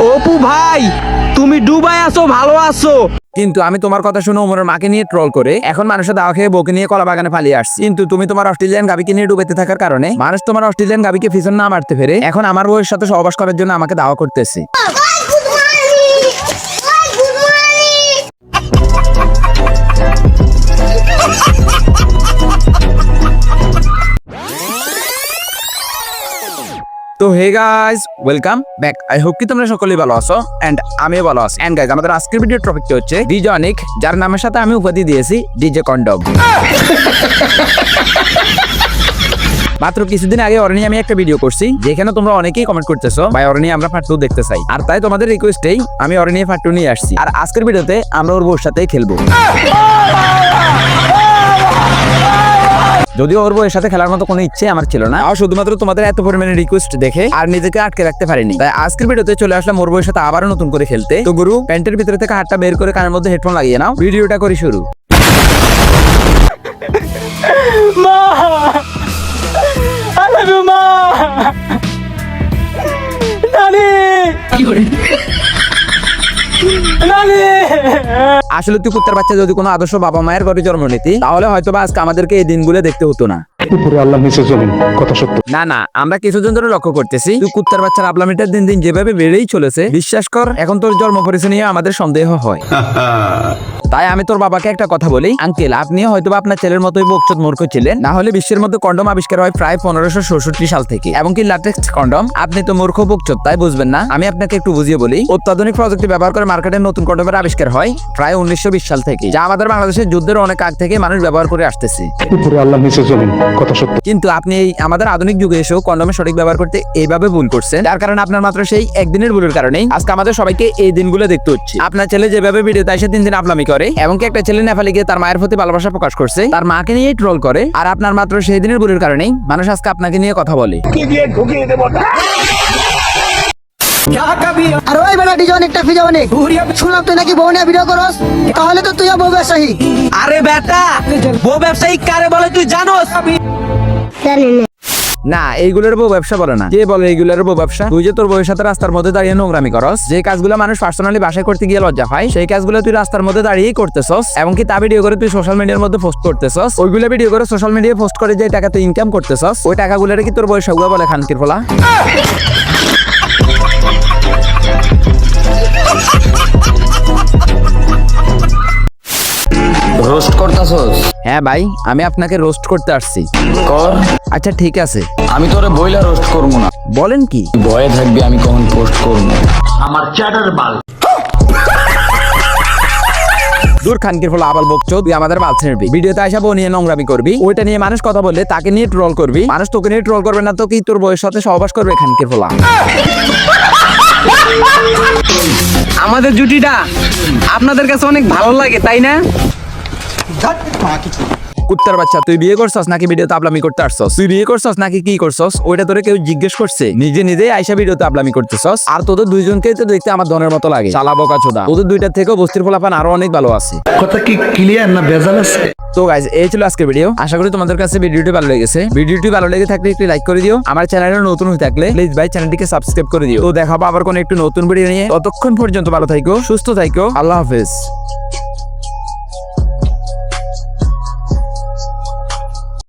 অপু ভাই, তুমি দুবাই আছো, ভালো আছো? কিন্তু আমি তোমার কথা শুনে ওমরের মাকে নিয়ে ট্রল করে এখন মানুষের দাওয়া খেয়ে বউকে নিয়ে কলা বাগানে পালিয়ে আসছি। কিন্তু তুমি তোমার অস্ট্রেলিয়ান গাবিকে নিয়ে ডুবেতে থাকার কারণে মানুষ তোমার অস্ট্রেলিয়ান গাবিকে পিছন না মারতে পেরে এখন আমার বউয়ের সাথে সহবাস করার জন্য আমাকে দাওয়া করতেছে। তো hey guys, welcome back. I hope কি তোমরা সকলেই ভালো আছো এন্ড আমিও ভালো আছি। এন্ড গাইস, আমাদের আজকের ভিডিওর টপিকটা হচ্ছে ডিজে অনিক, যার নামের সাথে আমি উপাধি দিয়েছি ডিজে কন্ডম। মাত্র কিছুদিন আগে ওর নিয়ে আমি একটা ভিডিও করছি, যেখানে তোমরা অনেকেই কমেন্ট করতেছো ভাই ওর নিয়ে আমরা পার্ট 2 দেখতে চাই। আর তাই তোমাদের রিকোয়েস্টেই আমি ওর নিয়ে পার্ট 2 নিয়ে আসছি। আর আজকের ভিডিওতে আমরা ওর বউর সাথেই খেলবো। যদিও ওর বউয়ের সাথে খেলার মতো কোনো ইচ্ছে আমার ছিল না, আর শুধুমাত্র তোমাদের এত পরিমাণে রিকোয়েস্ট দেখে আর নিজেকে আটকে রাখতে পারিনি। তাই আজকের ভিডিওতে চলে আসলাম ওর বউয়ের সাথে আবারও নতুন করে খেলতে। তো গুরু, প্যান্টের ভিতরে থেকে হাতটা বের করে কানের মধ্যে হেডফোন লাগিয়ে নাও, ভিডিওটা করি শুরু। মা, I love you, মা। নানি, নানি। আসলে তুই কুত্তার বাচ্চা যদি কোনো আদর্শ বাবা মায়ের ঘরে জন্ম নিতি, তাহলে হয়তো বা আজকে আমাদেরকে এই দিনগুলো দেখতে হতো না। উপরে আল্লাহ নিচে জমিন, কথা সত্য। না, আমরা কিছুদিন ধরে লক্ষ্য করতেছি তুই কুত্তার বাচ্চার আবলামিটার দিন দিন যেভাবে বেড়েই চলেছে, বিশ্বাস কর এখন তোর জন্ম পরিচয় নিয়ে আমাদের সন্দেহ হয়। তাই আমি তোর বাবাকে একটা কথা বলি, আঙ্কেল আপনি হয়তো আপনার ছেলের মতোই বকচোদ মূর্খ ছিলেন, না হলে বিশ্বের মধ্যে কন্ডম আবিষ্কার হয় প্রায় 1566 সাল থেকে, এবং কি ল্যাটেক্স কন্ডম। আপনি তো মূর্খ বকচোদ, তাই বুঝবেন না। আমি আপনাকে একটু বুঝিয়ে বলি, অত্যাধুনিক প্রযুক্তি ব্যবহার করে মার্কেটে নতুন কন্ডমের আবিষ্কার হয় প্রায় 1920 সাল থেকে, যা আমাদের বাংলাদেশের যুদ্ধের অনেক আগ থেকে মানুষ ব্যবহার করে আসতেছে। উপরে আল্লাহ নিচে জমিন, কথা সত্য। কিন্তু আপনি এই আমাদের আধুনিক যুগে এসেও কন্ডমের সঠিক ব্যবহার করতে এইভাবে ভুল করছেন, যার কারণে আপনার মাত্র সেই একদিনের ভুলের কারণেই আজকে আমাদের সবাইকে এই দিনগুলো দেখতে হচ্ছে। আপনার ছেলে যেভাবে ভিডিওতে এসে দিন দিন আপলামি করে, এবং কি একটা ছেলে নেপালে গিয়ে তার মায়ের প্রতি ভালোবাসা প্রকাশ করছে, তার মাকে নিয়ে ট্রোল করে, আর আপনার মাত্র সেই দিনের ভুলের কারণেই মানুষ আজকে আপনাকে নিয়ে কথা বলে। আর ওই বেটা ডিজে অনেকটা ফিজে অনেক শুনলাম তুই নাকি বউ নিয়ে ভিডিও করস, তাহলে তো তুইও বউ ব্যবসায়ী। আরে বেটা, বউ ব্যবসায়ী কারে বলে তুই জানোস? না, এইগুলোর বউ ব্যবসা বলে না। কে বলে এইগুলোর বউ ব্যবসা? তুই যে তোর বউয়ের সাথে রাস্তার মধ্যে দাঁড়িয়ে নোংরামি করস, যে কাজগুলো মানুষ পার্সোনালি বাসায় করতে গিয়ে লজ্জা পায়, সেই কাজগুলো তুই রাস্তার মধ্যে দাঁড়িয়েই করতেছস, এবং কি তা ভিডিও করে তুই সোশ্যাল মিডিয়ার মধ্যে পোস্ট করতেছস। ওইগুলো ভিডিও করে সোশ্যাল মিডিয়ায় পোস্ট করে যে টাকা তুই ইনকাম করতেছস, ওই টাকাগুলোর কি তোর বউয়ের সগুয়া বলে খানকির ফলা? রোস্ট করতাছস? হ্যাঁ ভাই, আমি আপনাকে রোস্ট করতে আসছি। কর। আচ্ছা ঠিক আছে, আমি তোরে বইলা রোস্ট করবো না। বলেন কি? তুই ভয়ে থাকবি আমি কখন পোস্ট করবো। দূর খানকির ফলে আবাল বকছো, তুই আমাদের বাল ছেড়বি, ভিডিওতে আসা বউ নিয়ে নোংরামি করবি, ওইটা নিয়ে মানুষ কথা বললে তাকে নিয়ে ট্রোল করবি, মানুষ তোকে নিয়ে ট্রোল করবে না তো কি তোর বউয়ের সাথে সহবাস করবে খানকির ফলা? আমাদের জুটিটা আপনাদের কাছে অনেক ভালো লাগে, তাই না? কুত্তার বাচ্চা, তুই বিয়ে করছস নাকি ভিডিওতে আপলামি করতে আসছস? তুই বিয়ে করছস নাকি কি করছস ওইটা তোরে কেউ জিজ্ঞেস করছে? নিজে নিজেই আইসা ভিডিওতে আপলামি করতেছস। আর তোদের দুইজনকে তো দেখতে আমার ধনের মতো লাগে, চালা বোকা চোদা। তোদের দুইটার থেকেও বস্তির ফলাফান আরো অনেক ভালো আছে। কথা কি ক্লিয়ার না ভেজাল আছে? তো গাইস, এই ছিল আজকের ভিডিও। আশা করি তোমাদের কাছে ভিডিওটি ভালো লেগেছে। ভিডিওটি ভালো লেগে থাকলে একটু লাইক করে দিও। আমার চ্যানেলে নতুন হয়ে থাকলে প্লিজ ভাই চ্যানেলটিকে সাবস্ক্রাইব করে দিও। তো দেখাবো আবার কোন একটু নতুন ভিডিও নিয়ে। ততক্ষণ পর্যন্ত ভালো থাকো, সুস্থ থাকো, আল্লাহ হাফেজ।